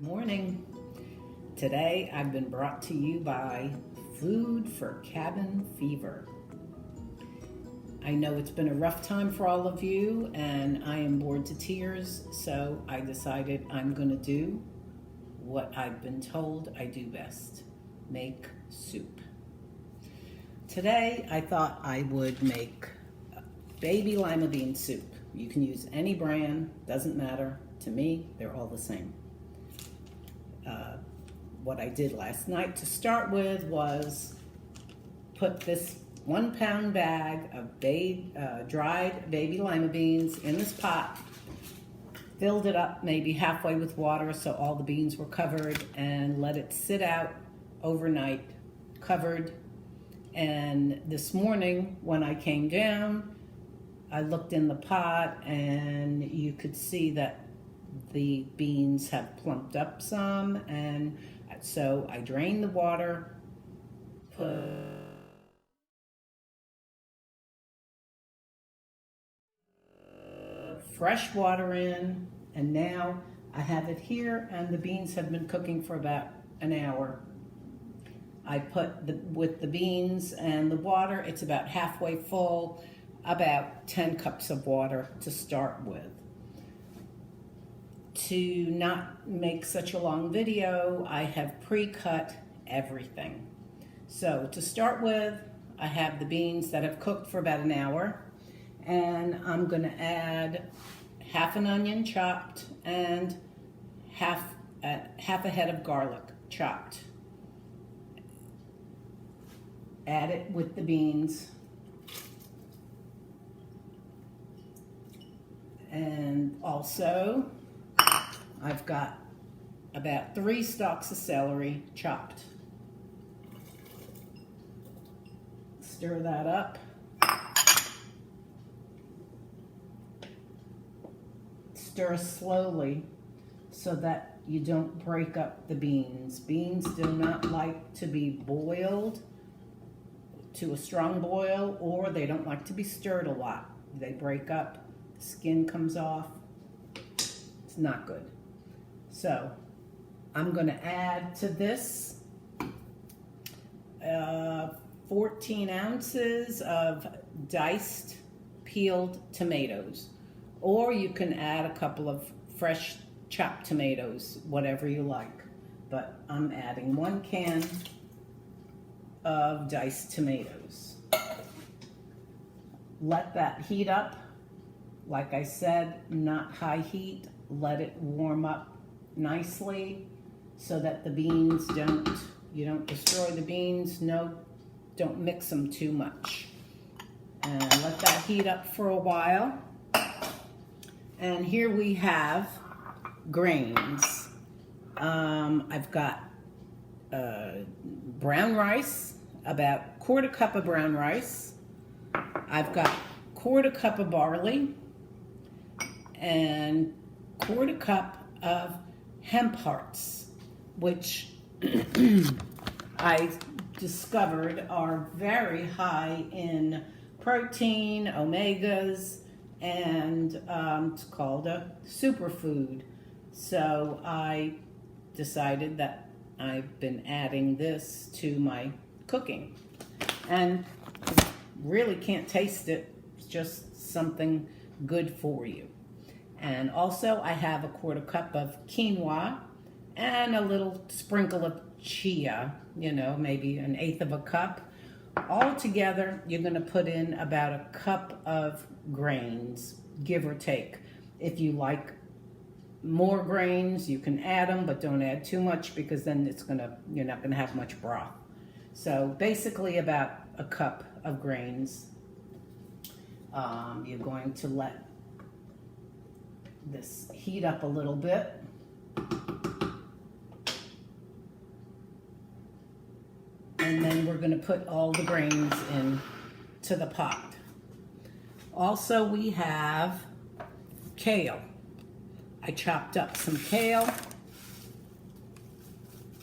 Morning. Today I've been brought to you by Food for Cabin Fever. I know it's been a rough time for all of you and I am bored to tears, so I decided I'm going to do what I've been told I do best: make soup. Today I thought I would make baby lima bean soup. You can use any brand, doesn't matter. To me, they're all the same. What I did last night to start with was put this 1 pound bag of dried baby lima beans in this pot, filled it up maybe halfway with water so all the beans were covered, and let it sit out overnight covered. And this morning when I came down, I looked in the pot and you could see that the beans have plumped up some, and so I drained the water, put fresh water in, and now I have it here, and the beans have been cooking for about an hour. I put with the beans and the water, it's about halfway full, about 10 cups of water to start with. To not make such a long video, I have pre-cut everything. So to start with, I have the beans that have cooked for about an hour, and I'm going to add half an onion chopped and half a head of garlic chopped. Add it with the beans. And also, I've got about 3 stalks of celery chopped. Stir that up. Stir slowly so that you don't break up the beans. Beans do not like to be boiled to a strong boil, or they don't like to be stirred a lot. They break up, the skin comes off. It's not good. So I'm going to add to this 14 ounces of diced peeled tomatoes, or you can add a couple of fresh chopped tomatoes, whatever you like. But I'm adding 1 can of diced tomatoes. Let that heat up. Like I said, not high heat. Let it warm up nicely so that the beans you don't destroy the beans. No, don't mix them too much. And let that heat up for a while. And here we have grains. I've got brown rice, about 1/4 cup of brown rice. I've got 1/4 cup of barley and 1/4 cup of hemp hearts, which I discovered are very high in protein, omegas, and it's called a superfood. So I decided that I've been adding this to my cooking, and really can't taste it. It's just something good for you. And also I have a 1/4 cup of quinoa and a little sprinkle of chia, maybe 1/8 of a cup. All together, you're going to put in about 1 cup of grains, give or take. If you like more grains, you can add them, but don't add too much, because then you're not going to have much broth. So basically about 1 cup of grains. You're going to let this heat up a little bit. And then we're going to put all the grains into the pot. Also, we have kale. I chopped up some kale.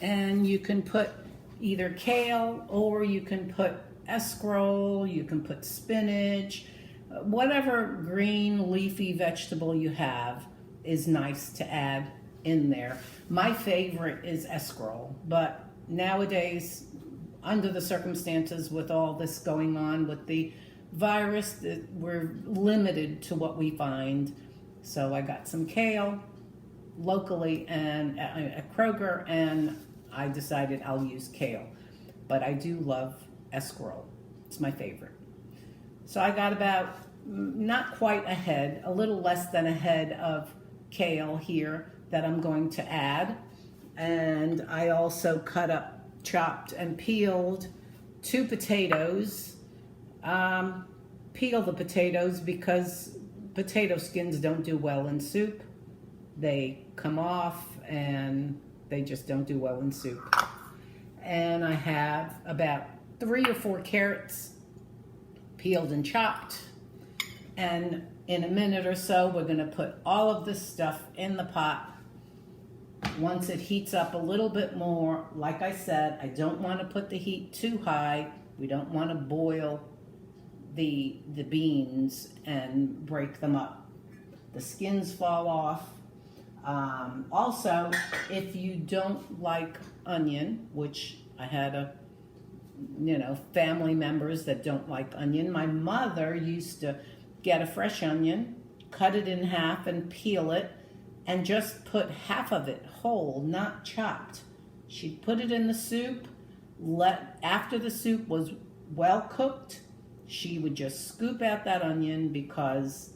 And you can put either kale, or you can put escarole, you can put spinach, whatever green leafy vegetable you have is nice to add in there. My favorite is escarole, but nowadays, under the circumstances with all this going on with the virus, we're limited to what we find. So I got some kale locally and at Kroger, and I decided I'll use kale. But I do love escarole. It's my favorite. So I got about, not quite a head, a little less than a head of kale here that I'm going to add. And I also cut up, chopped, and peeled 2 potatoes. Peel the potatoes because potato skins don't do well in soup. They come off and they just don't do well in soup. And I have about 3 or 4 carrots peeled and chopped. And in a minute or so, we're gonna put all of this stuff in the pot. Once it heats up a little bit more, like I said, I don't wanna put the heat too high. We don't wanna boil the beans and break them up. The skins fall off. Also, if you don't like onion, which I had family members that don't like onion. My mother used to get a fresh onion, cut it in half and peel it, and just put half of it whole, not chopped. She'd put it in the soup. After the soup was well cooked, she would just scoop out that onion because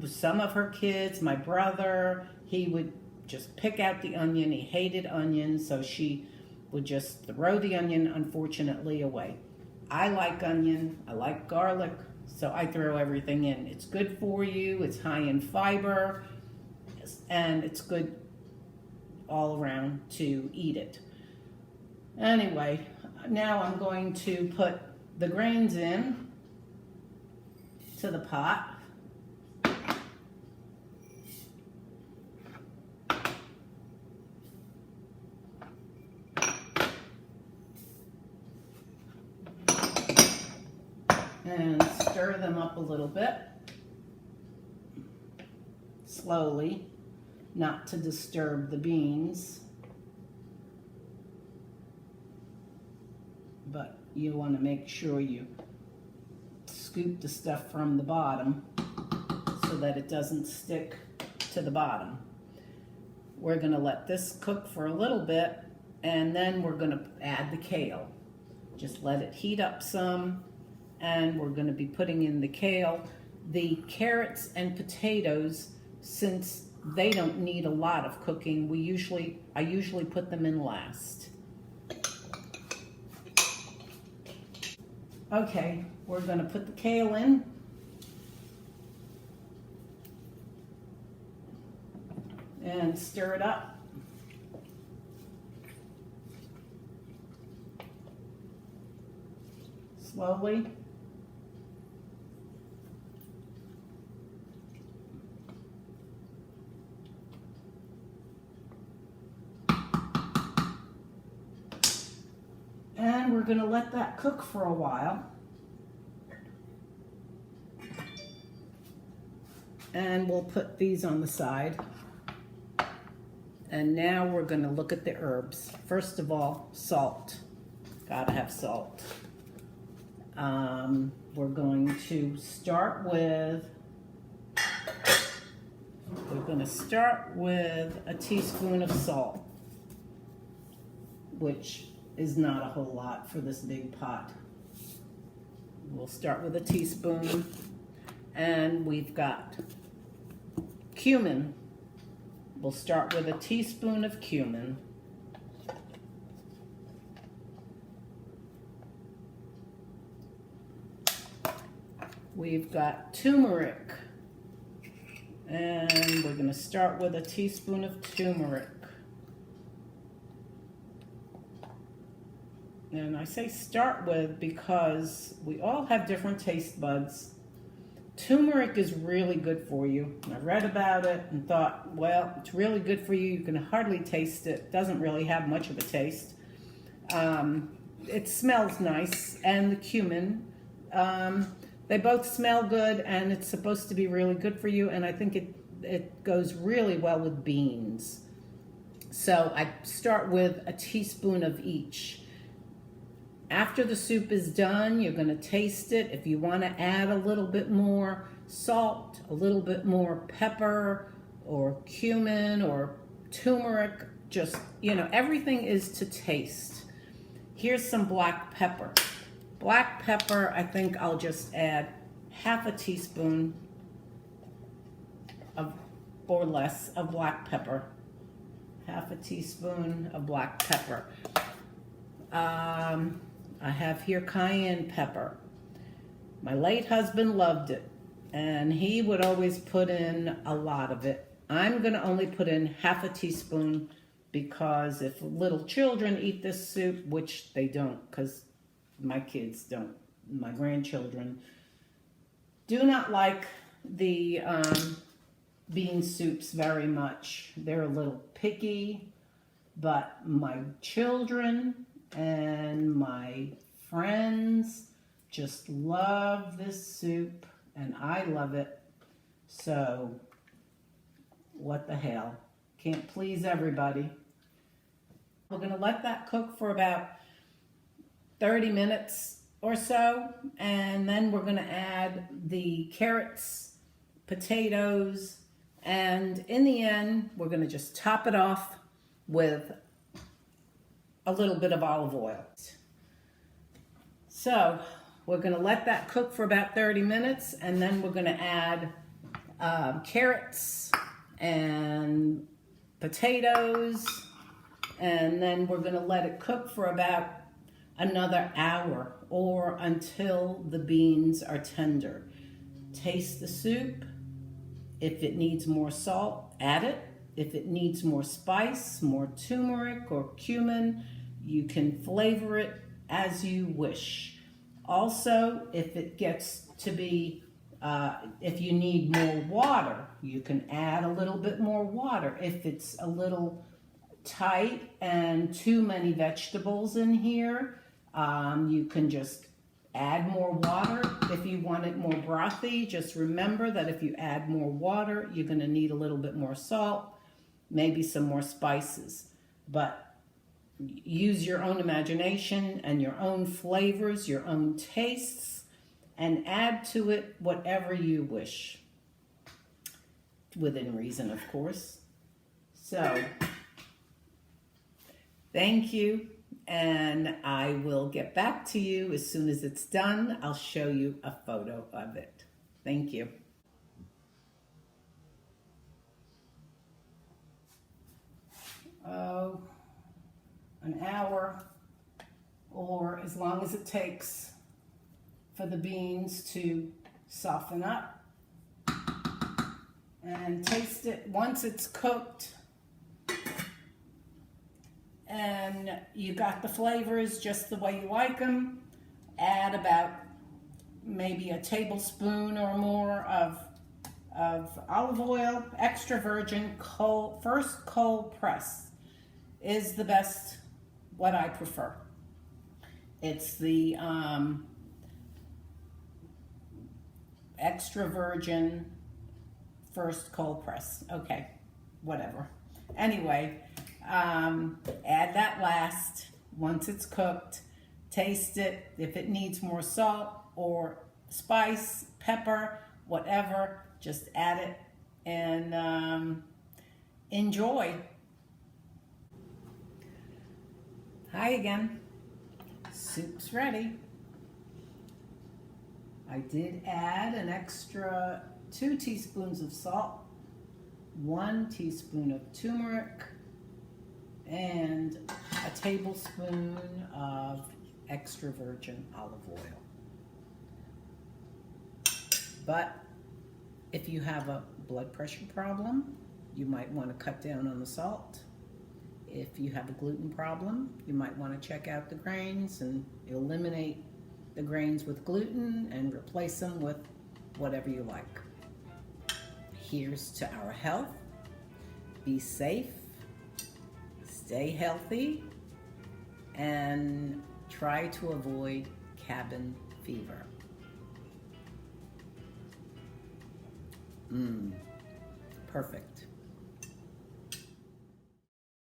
some of her kids, my brother, he would just pick out the onion. He hated onions, so she would just throw the onion, unfortunately, away. I like onion, I like garlic, so I throw everything in. It's good for you, it's high in fiber, and it's good all around to eat it. Anyway, now I'm going to put the grains in to the pot. And stir them up a little bit, slowly, not to disturb the beans. But you want to make sure you scoop the stuff from the bottom so that it doesn't stick to the bottom. We're going to let this cook for a little bit, and then we're going to add the kale. Just let it heat up some. And we're going to be putting in the kale. The carrots and potatoes, since they don't need a lot of cooking, I usually put them in last. Okay, we're going to put the kale in. And stir it up. Slowly. And we're going to let that cook for a while. And we'll put these on the side. And now we're going to look at the herbs. First of all, salt. Gotta have salt. We're going to start with a teaspoon of salt, which is not a whole lot for this big pot. We'll start with a teaspoon, and we've got cumin. We'll start with a teaspoon of cumin. We've got turmeric, and we're going to start with a teaspoon of turmeric. And I say start with because we all have different taste buds. Turmeric is really good for you. I read about it and thought, well, it's really good for you. You can hardly taste it. Doesn't really have much of a taste. It smells nice. And the cumin, they both smell good, and it's supposed to be really good for you. And I think it goes really well with beans. So I start with a teaspoon of each. After the soup is done, you're going to taste it. If you want to add a little bit more salt, a little bit more pepper or cumin or turmeric, just, everything is to taste. Here's some black pepper. Black pepper, I think I'll just add half a teaspoon or less of black pepper. Half a teaspoon of black pepper. I have here cayenne pepper. My late husband loved it, and he would always put in a lot of it. I'm going to only put in half a teaspoon because if little children eat this soup, which they don't, because my kids don't, my grandchildren do not like the bean soups very much. They're a little picky, but my children and my friends just love this soup, and I love it. So what the hell? Can't please everybody. We're going to let that cook for about 30 minutes or so, and then we're going to add the carrots, potatoes, and in the end, we're going to just top it off with a little bit of olive oil. So we're going to let that cook for about 30 minutes, and then we're going to add carrots and potatoes, and then we're going to let it cook for about another hour or until the beans are tender. Taste the soup. If it needs more salt, add it. If it needs more spice, more turmeric or cumin, you can flavor it as you wish. Also, if it gets to be, if you need more water, you can add a little bit more water. If it's a little tight and too many vegetables in here, you can just add more water. If you want it more brothy, just remember that if you add more water, you're going to need a little bit more salt, maybe some more spices. But use your own imagination and your own flavors, your own tastes, and add to it whatever you wish. Within reason, of course. So, thank you. And I will get back to you as soon as it's done. I'll show you a photo of it. Thank you. Oh, an hour or as long as it takes for the beans to soften up. And taste it once it's cooked. And you got the flavors just the way you like them. Add about maybe a tablespoon or more of olive oil, extra virgin, first cold press is the best, what I prefer. It's the extra virgin first cold press. Okay, whatever. Anyway, add that last once it's cooked. Taste it. If it needs more salt or spice, pepper, whatever, just add it and enjoy. Hi again. Soup's ready. I did add an extra 2 teaspoons of salt, 1 teaspoon of turmeric, and a tablespoon of extra virgin olive oil. But if you have a blood pressure problem, you might want to cut down on the salt. If you have a gluten problem, you might want to check out the grains and eliminate the grains with gluten and replace them with whatever you like. Here's to our health. Be safe, stay healthy, and try to avoid cabin fever. Perfect.